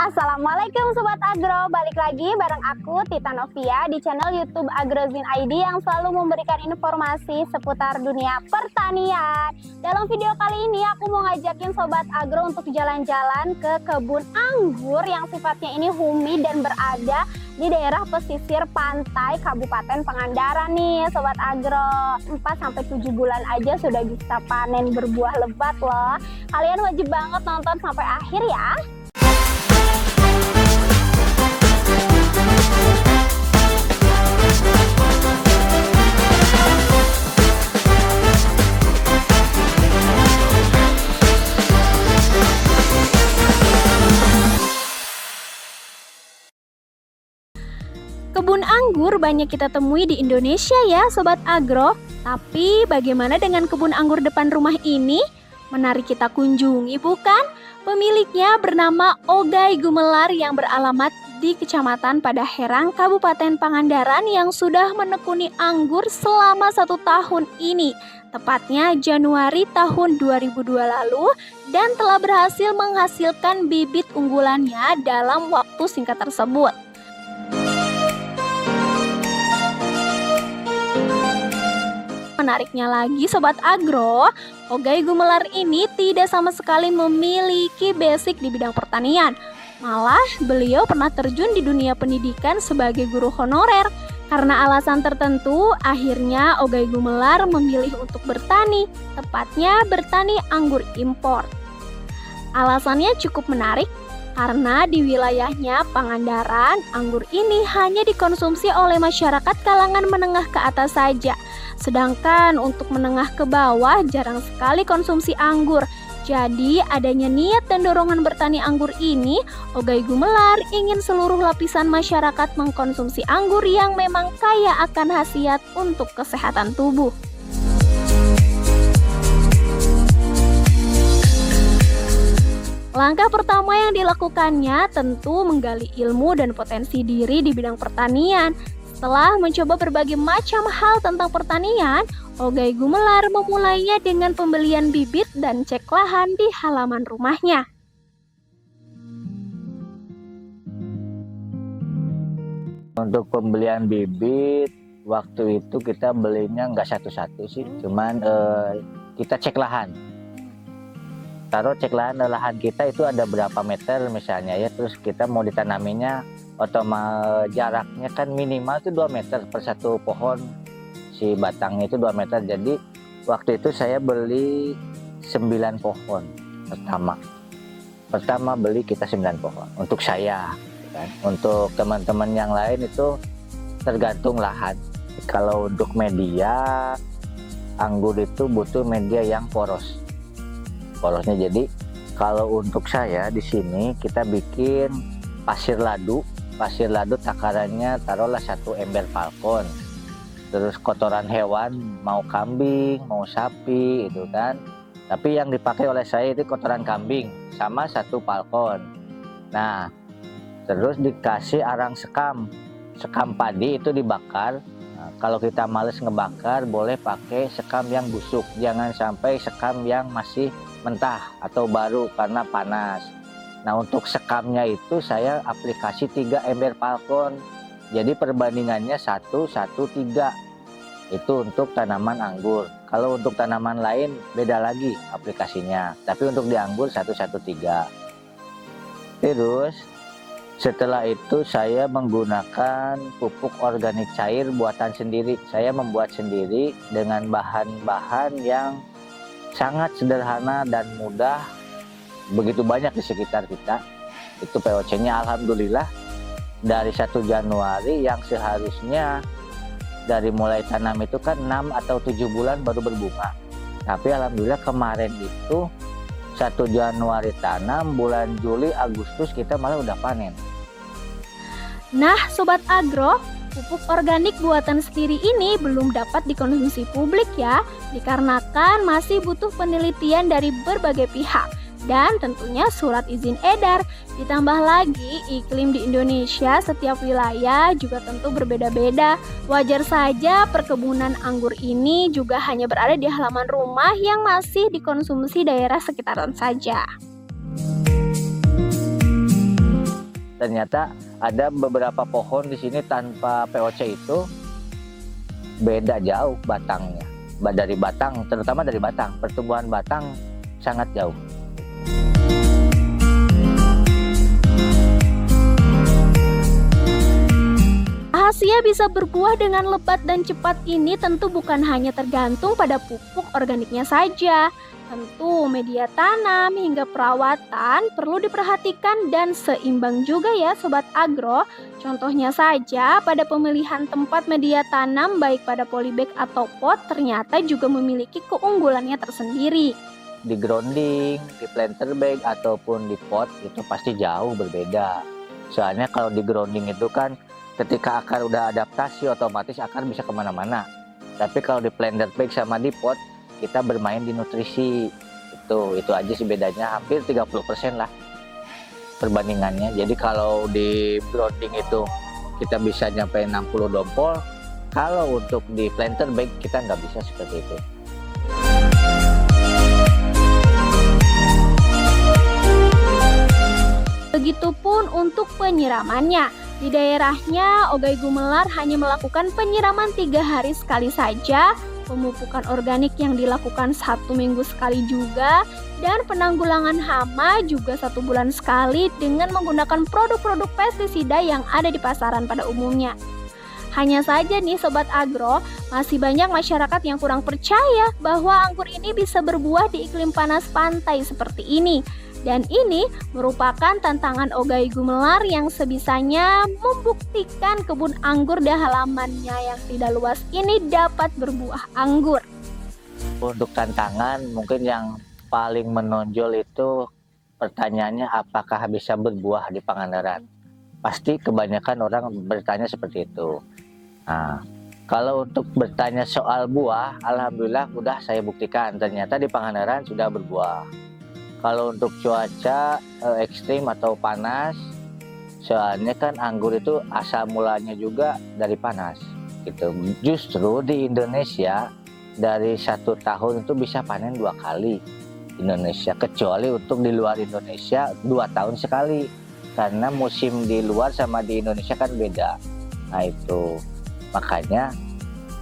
Assalamualaikum Sobat Agro, balik lagi bareng aku Tita Novia di channel YouTube Agrozin ID yang selalu memberikan informasi seputar dunia pertanian. Dalam video kali ini aku mau ngajakin Sobat Agro untuk jalan-jalan ke kebun anggur yang sifatnya ini humid dan berada di daerah pesisir pantai Kabupaten Pangandaran nih Sobat Agro. 4-7 bulan aja sudah bisa panen berbuah lebat loh. Kalian wajib banget nonton sampai akhir ya. Kebun anggur banyak kita temui di Indonesia ya Sobat Agro. Tapi bagaimana dengan kebun anggur depan rumah ini? Menarik kita kunjungi bukan? Pemiliknya bernama Ogai Gumelar yang beralamat di Kecamatan Padaherang, Kabupaten Pangandaran yang sudah menekuni anggur selama 1 tahun ini. Tepatnya Januari tahun 2002 lalu dan telah berhasil menghasilkan bibit unggulannya dalam waktu singkat tersebut. Menariknya lagi Sobat Agro, Ogai Gumelar ini tidak sama sekali memiliki basic di bidang pertanian. Malah beliau pernah terjun di dunia pendidikan sebagai guru honorer. Karena alasan tertentu, akhirnya Ogai Gumelar memilih untuk bertani, tepatnya bertani anggur impor. Alasannya cukup menarik, karena di wilayahnya Pangandaran, anggur ini hanya dikonsumsi oleh masyarakat kalangan menengah ke atas saja. Sedangkan untuk menengah ke bawah jarang sekali konsumsi anggur. Jadi adanya niat dan dorongan bertani anggur ini, Ogai Gumelar ingin seluruh lapisan masyarakat mengkonsumsi anggur yang memang kaya akan khasiat untuk kesehatan tubuh. Langkah pertama yang dilakukannya tentu menggali ilmu dan potensi diri di bidang pertanian. Setelah mencoba berbagai macam hal tentang pertanian, Ogai Gumelar memulainya dengan pembelian bibit dan cek lahan di halaman rumahnya. Untuk pembelian bibit, waktu itu kita belinya nggak satu-satu sih, cuman kita cek lahan. Taruh cek lahan kita itu ada berapa meter misalnya ya, terus kita mau ditanaminya otomatis jaraknya kan minimal itu 2 meter per satu pohon, si batangnya itu 2 meter. Jadi waktu itu saya beli 9 pohon pertama beli kita 9 pohon untuk saya kan. Untuk teman-teman yang lain itu tergantung lahan. Kalau untuk media anggur itu butuh media yang porosnya. Jadi kalau untuk saya di sini kita bikin pasir ladu takarannya taruhlah 1 ember falcon. Terus kotoran hewan mau kambing mau sapi itu kan, tapi yang dipakai oleh saya itu kotoran kambing sama 1 falcon. Nah terus dikasih arang sekam padi itu dibakar. Nah, kalau kita males ngebakar boleh pakai sekam yang busuk, jangan sampai sekam yang masih mentah atau baru karena panas. Nah untuk sekamnya itu saya aplikasi 3 ember falcon. Jadi perbandingannya 1:3. Itu untuk tanaman anggur. Kalau untuk tanaman lain beda lagi aplikasinya. Tapi untuk di anggur 1:3. Terus setelah itu saya menggunakan pupuk organik cair buatan sendiri. Saya membuat sendiri dengan bahan-bahan yang sangat sederhana dan mudah. Begitu banyak di sekitar kita. Itu POC-nya alhamdulillah dari 1 Januari yang seharusnya dari mulai tanam itu kan 6 atau 7 bulan baru berbunga. Tapi alhamdulillah kemarin itu 1 Januari tanam, bulan Juli Agustus kita malah udah panen. Nah Sobat Agro, pupuk organik buatan sendiri ini belum dapat dikonsumsi publik ya, dikarenakan masih butuh penelitian dari berbagai pihak dan tentunya surat izin edar. Ditambah lagi iklim di Indonesia setiap wilayah juga tentu berbeda-beda. Wajar saja perkebunan anggur ini juga hanya berada di halaman rumah yang masih dikonsumsi daerah sekitaran saja. ternyata ada beberapa pohon di sini tanpa POC itu beda jauh batangnya. Dari batang, terutama dari batang, pertumbuhan batang sangat jauh. Rahasia bisa berbuah dengan lebat dan cepat ini tentu bukan hanya tergantung pada pupuk organiknya saja. Tentu media tanam hingga perawatan perlu diperhatikan dan seimbang juga ya Sobat Agro. Contohnya saja pada pemilihan tempat media tanam baik pada polybag atau pot ternyata juga memiliki keunggulannya tersendiri. Di grounding, di planter bag ataupun di pot itu pasti jauh berbeda. Soalnya kalau di grounding itu kan ketika akar udah adaptasi otomatis akar bisa kemana-mana. Tapi kalau di planter bag sama di pot kita bermain di nutrisi. Itu aja sih bedanya, hampir 30% lah perbandingannya. Jadi kalau di grounding itu kita bisa nyampe 60 dompol, kalau untuk di planter bag kita nggak bisa seperti itu. Begitupun untuk penyiramannya. Di daerahnya, Ogai Gumelar hanya melakukan penyiraman 3 hari sekali saja, pemupukan organik yang dilakukan 1 minggu sekali juga, dan penanggulangan hama juga 1 bulan sekali dengan menggunakan produk-produk pestisida yang ada di pasaran pada umumnya. Hanya saja nih Sobat Agro, masih banyak masyarakat yang kurang percaya bahwa anggur ini bisa berbuah di iklim panas pantai seperti ini. Dan ini merupakan tantangan Ogai Gumelar yang sebisanya membuktikan kebun anggur di halamannya yang tidak luas ini dapat berbuah anggur. Untuk tantangan mungkin yang paling menonjol itu pertanyaannya apakah bisa berbuah di Pangandaran. Pasti kebanyakan orang bertanya seperti itu. Nah, kalau untuk bertanya soal buah, alhamdulillah udah saya buktikan ternyata di Pangandaran sudah berbuah. Kalau untuk cuaca ekstrim atau panas, soalnya kan anggur itu asal mulanya juga dari panas gitu. Justru di Indonesia dari 1 tahun itu bisa panen 2 kali Indonesia, kecuali untuk di luar Indonesia 2 tahun sekali, karena musim di luar sama di Indonesia kan beda. Nah itu makanya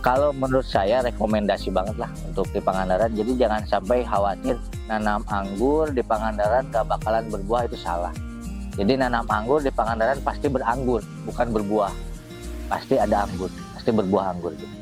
kalau menurut saya rekomendasi banget lah untuk di Pangandaran. Jadi jangan sampai khawatir nanam anggur di Pangandaran gak bakalan berbuah, itu salah. Jadi nanam anggur di Pangandaran pasti beranggur, bukan berbuah. Pasti ada anggur, pasti berbuah anggur gitu.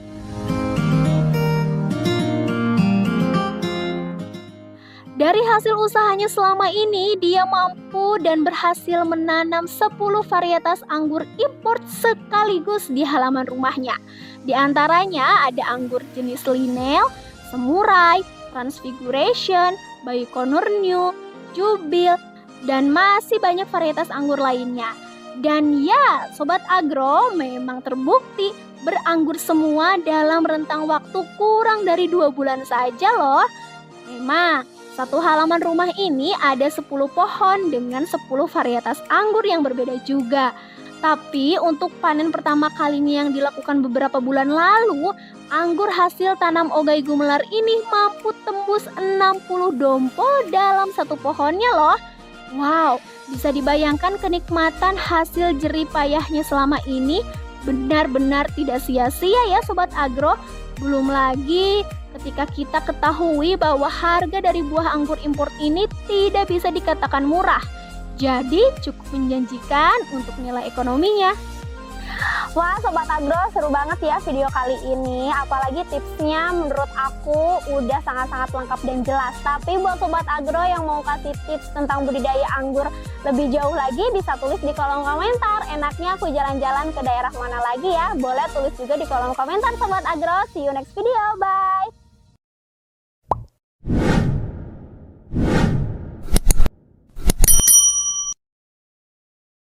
Dari hasil usahanya selama ini, dia mampu dan berhasil menanam 10 varietas anggur import sekaligus di halaman rumahnya. Di antaranya ada anggur jenis Linel, Semurai, Transfiguration, Baikonur New, Jubil, dan masih banyak varietas anggur lainnya. Dan ya, Sobat Agro memang terbukti beranggur semua dalam rentang waktu kurang dari 2 bulan saja loh. Memang, satu halaman rumah ini ada 10 pohon dengan 10 varietas anggur yang berbeda juga. Tapi untuk panen pertama kalinya yang dilakukan beberapa bulan lalu, anggur hasil tanam Ogai Gumelar ini mampu tembus 60 dompol dalam satu pohonnya loh. Wow, bisa dibayangkan kenikmatan hasil jerih payahnya selama ini benar-benar tidak sia-sia ya Sobat Agro. Belum lagi ketika kita ketahui bahwa harga dari buah anggur import ini tidak bisa dikatakan murah. Jadi cukup menjanjikan untuk nilai ekonominya. Wah Sobat Agro, seru banget ya video kali ini. Apalagi tipsnya menurut aku udah sangat-sangat lengkap dan jelas. Tapi buat Sobat Agro yang mau kasih tips tentang budidaya anggur lebih jauh lagi, bisa tulis di kolom komentar. Enaknya aku jalan-jalan ke daerah mana lagi ya? Boleh tulis juga di kolom komentar Sobat Agro. See you next video, bye!